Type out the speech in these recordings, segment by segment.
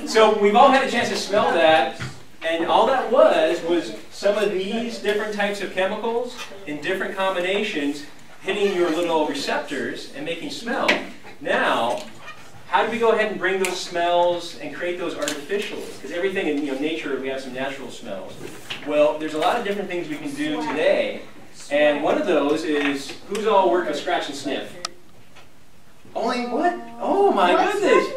So we've all had a chance to smell that, and all that was some of these different types of chemicals in different combinations hitting your little receptors and making smell. Now, how do we go ahead and bring those smells and create those artificially? Because everything in nature, we have some natural smells. Well, there's a lot of different things we can do today, and one of those is, who's all worked with scratch and sniff? Only what? Oh my goodness!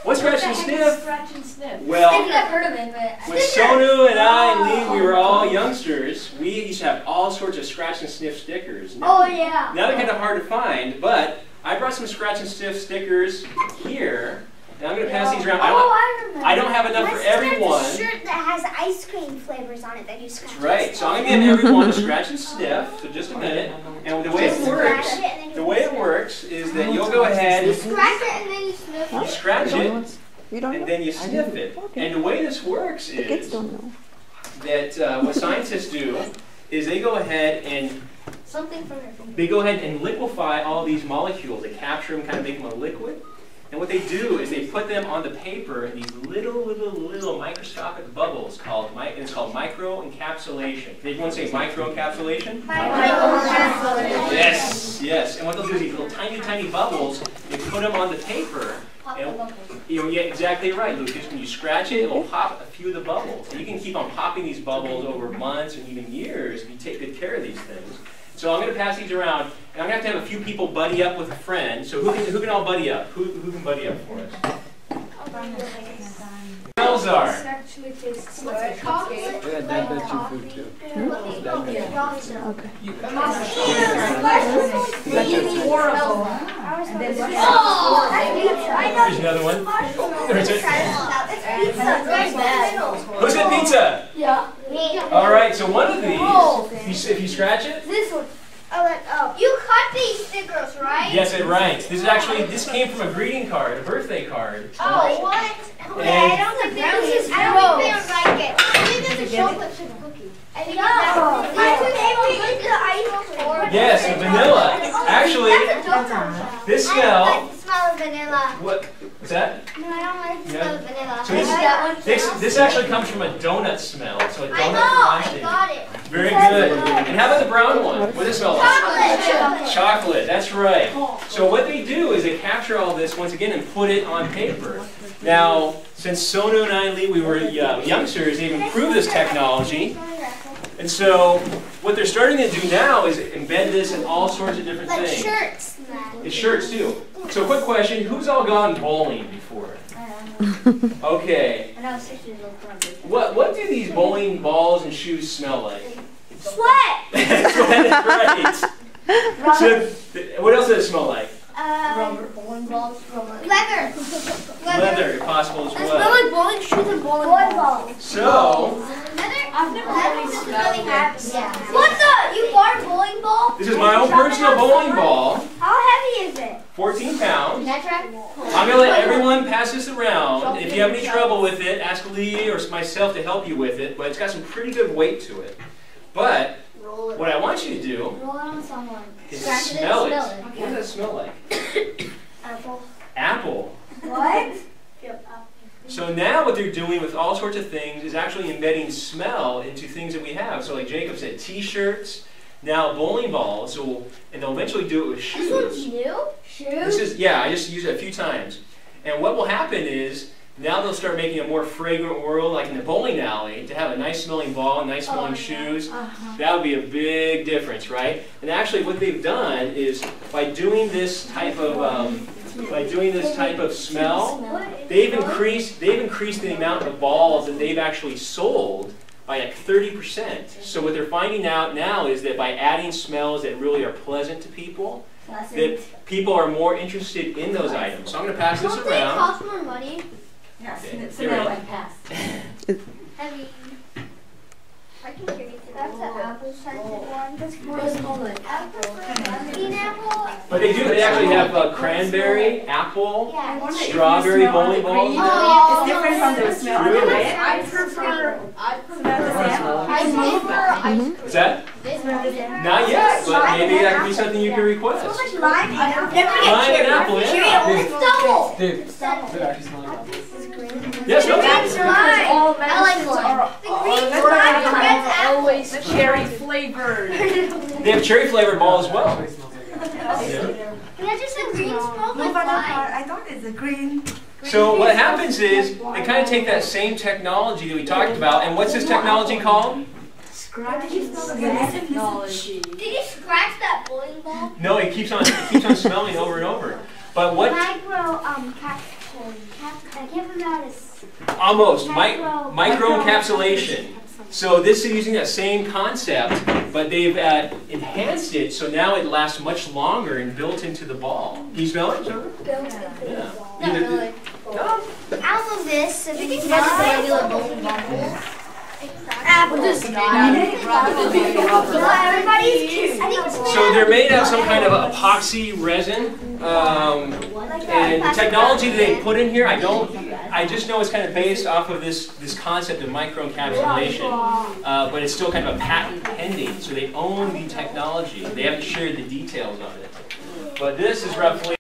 What's scratch and sniff? Scratch and sniff. Well, I think I've heard of it, but when Sonu and I and Lee, we were all youngsters, we used to have all sorts of scratch and sniff stickers. Now, yeah. Now they're kind of hard to find, but I brought some scratch and sniff stickers here. And I'm going to pass these around. I don't have enough for everyone. A shirt that has ice cream flavors on it that you scratch. Right. So I'm going to give everyone a scratch and sniff. So just a minute. And the way it works is that you'll go ahead. You scratch it and then you sniff it. You scratch it and then you sniff it. And the way this works is that what scientists do is they go ahead and liquefy all these molecules. They capture them, kind of make them a liquid. And what they do is they put them on the paper in these little microscopic bubbles called microencapsulation. Can anyone say microencapsulation? Microencapsulation. Yes. And what they'll do is these little tiny bubbles, they put them on the paper. And you're exactly right, Lucas. When you scratch it, it will pop a few of the bubbles. And you can keep on popping these bubbles over months and even years if you take good care of these things. So I'm going to pass these around, and I'm going to have a few people buddy up with a friend. So who can all buddy up? Who can buddy up for us? Smells are. actually tastes like chocolate. Yeah, that's your food too. Horrible. Here's another one. There's it. Who's got pizza? Yeah. All right, so one of these, if you scratch it. This one. You cut these stickers, right? Yes, this came from a greeting card, a birthday card. Oh, what? Okay, I don't think they like it. I think it's a chocolate chip cookie. I think Yes, the vanilla. Actually, this smell. I like the smell of vanilla. What's that? No, I don't like the smell of vanilla. So this actually comes from a donut smell. So a donut I got it. Very good. And how about the brown one? What does it smell like? Chocolate, that's right. So what they do is they capture all this once again and put it on paper. Now, since Sonu and I and Lee, we were youngsters, they've improved this technology. And so what they're starting to do now is embed this in all sorts of different things. Like shirts. It's shirts too. So quick question, who's all gone bowling before? Okay. What do these bowling balls and shoes smell like? Sweat. Sweat is right. So, what else does it smell like? Rubber, bowling balls, Leather. Leather, if possible as It smells well. like bowling shoes and bowling balls. So, I've never really happy. What the? You bought a bowling ball? this is my own personal bowling ball, How heavy is it? 14 pounds. Can I try? I'm going to let everyone pass this around. If you have any trouble with it, ask Lee or myself to help you with it, but it's got some pretty good weight to it. But what I want you to do Roll it on someone. is smell it. What does that smell like? Apple. Apple. What? So now what they're doing with all sorts of things is actually embedding smell into things that we have. So like Jacob said, t-shirts, now bowling balls, and they'll eventually do it with shoes. This one's new? Shoes? I just used it a few times. And what will happen is, now they'll start making a more fragrant world, like in the bowling alley, to have a nice smelling ball, nice smelling shoes. That would be a big difference, right? And actually what they've done is, by doing this type of smell, they've increased the amount of balls that they've actually sold by like 30%. So what they're finding out now is that by adding smells that really are pleasant to people, that people are more interested in those items. So I'm going to pass this around. Don't they cost more money? Yes, Okay, so now I pass. Heavy. I can hear you. That's an apple scented one. This one. Apple. But they actually have cranberry, apple, strawberry bowling balls. It's different from the smell. Really? I prefer Is that? Not yet, but maybe that could be something you can request. Lime and apple. Lime and apple, yeah. It's double. Dude, it actually smells like apples. Yes, no. That's right. All medicines are always cherry flavored. They have cherry flavored malt as well. Yeah. That just a green smoke No, with but lime. I thought it's a green. So what happens is they kind of take that same technology that we talked about, and what's this technology called? Did you smell the technology? Did you scratch that bowling ball? No, it keeps on smelling over and over. But what? Micro I can't pronounce Almost micro encapsulation. So this is using that same concept, but they've enhanced it so now it lasts much longer and built into the ball. Can you smell it? Yeah. Not really. I love this. So we can smell the regular bowling ball. Everybody's So they're made out of some kind of epoxy resin, and the technology that they put in here, I just know it's kind of based off of this concept of microencapsulation, but it's still kind of a patent pending, so they own the technology. They haven't shared the details of it. But this is roughly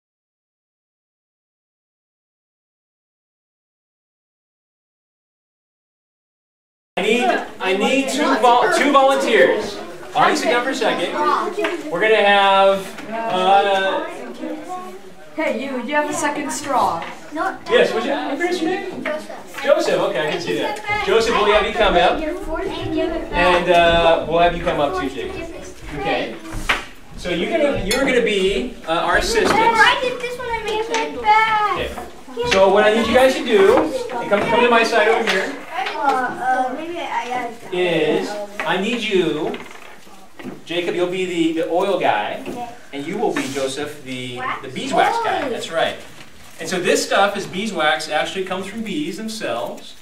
I need two volunteers. All right, sit down for a second. We're gonna have. Hey, you have a second straw. Yes, what's your name? Joseph. Okay, I can see that. Joseph, we'll have you come up, and we'll have you come up too, Jake. Okay. So you're gonna be our assistant. I did this when I made it back. Okay. So what I need you guys to do, and come to my side over here. Is I need you, Jacob, you'll be the oil guy, and you will be, Joseph, the beeswax guy. That's right. And so this stuff is beeswax. It actually comes from bees themselves.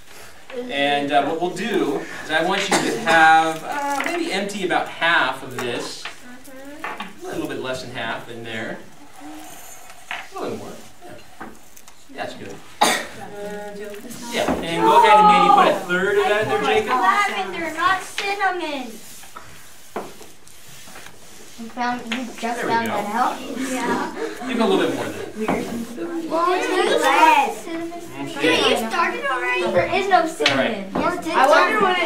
And what we'll do is I want you to have maybe empty about half of this, a little bit less than half in there, a little more. Yeah. That's good. Yeah, and go ahead and maybe put a third of that in there, Jacob. Lavender, not cinnamon. You just There we found go. that out? Yeah. Give him a little bit more then. Dude, you started already? There is no cinnamon. I wonder what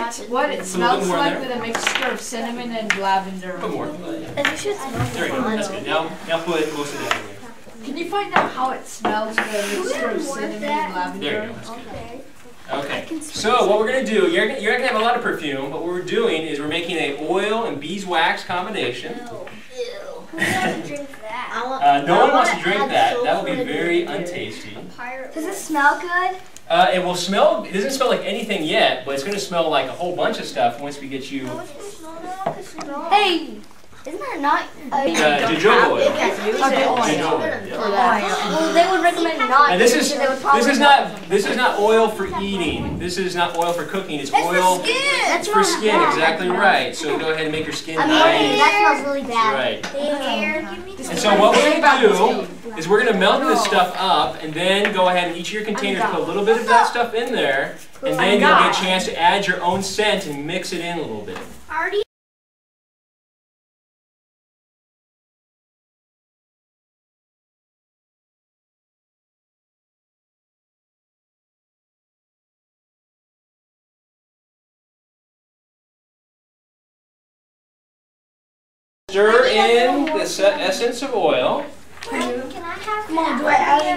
it Put a smells little more like in with a mixture of cinnamon and lavender. Put more. And you should smell There we go. That's good. Now put most of that in there. Can you find out how it smells with a mixture of cinnamon and lavender? There you go. That's good. Okay. So what we're gonna do, you're not gonna have a lot of perfume, but what we're doing is we're making an oil and beeswax combination. Who doesn't drink that? No one wants to drink that. That would be very untasty. Does it smell good? It will smell. It doesn't smell like anything yet, but it's going to smell like a whole bunch of stuff once we get you. Hey, isn't there not jojoba oil. Jojoba oil. Yeah. Well, they would recommend not. And this is not oil for eating. This is not oil for cooking. It's oil. It's for skin. Exactly right. So go ahead and make your skin nice. That smells really bad. Right. And And so what we're going to do is we're going to melt this stuff up, and then go ahead and each of your containers put a little bit of that stuff in there, and then you'll get a chance to add your own scent and mix it in a little bit. Stir in the essence of oil. Can I have? Come on, do I add in?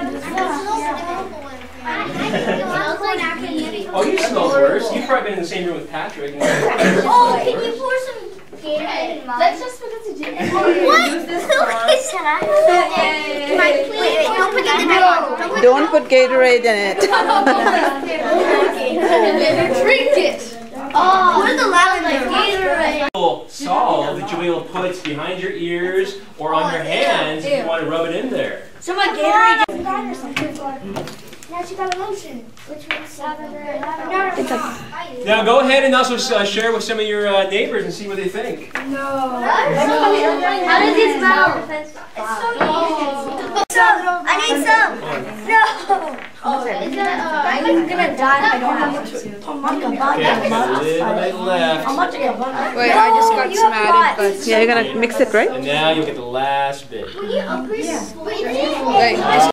Oh, you smell worse. You've probably been in the same room with Patrick. Oh, can you pour some Gatorade in mine? Let's just put it to Gatorade. What? Can I have? Can I please? Don't put Gatorade. Don't put Gatorade in it. Drink it. Oh, what is the lavender? Gatorade. Salve that you'll be able to put behind your ears or on your hands if you want to rub it in there. So my Gatorade or something. Now she got a lotion. Which one's lavender? Now go ahead and also share with some of your neighbors and see what they think. No. How does it smell? It's so easy. I need some. No. I'm gonna die if I don't have to. Okay, a little bit left. Wait, I just got some added, but yeah, you're gonna mix it, right? And now you'll get the last bit. Will you Wait,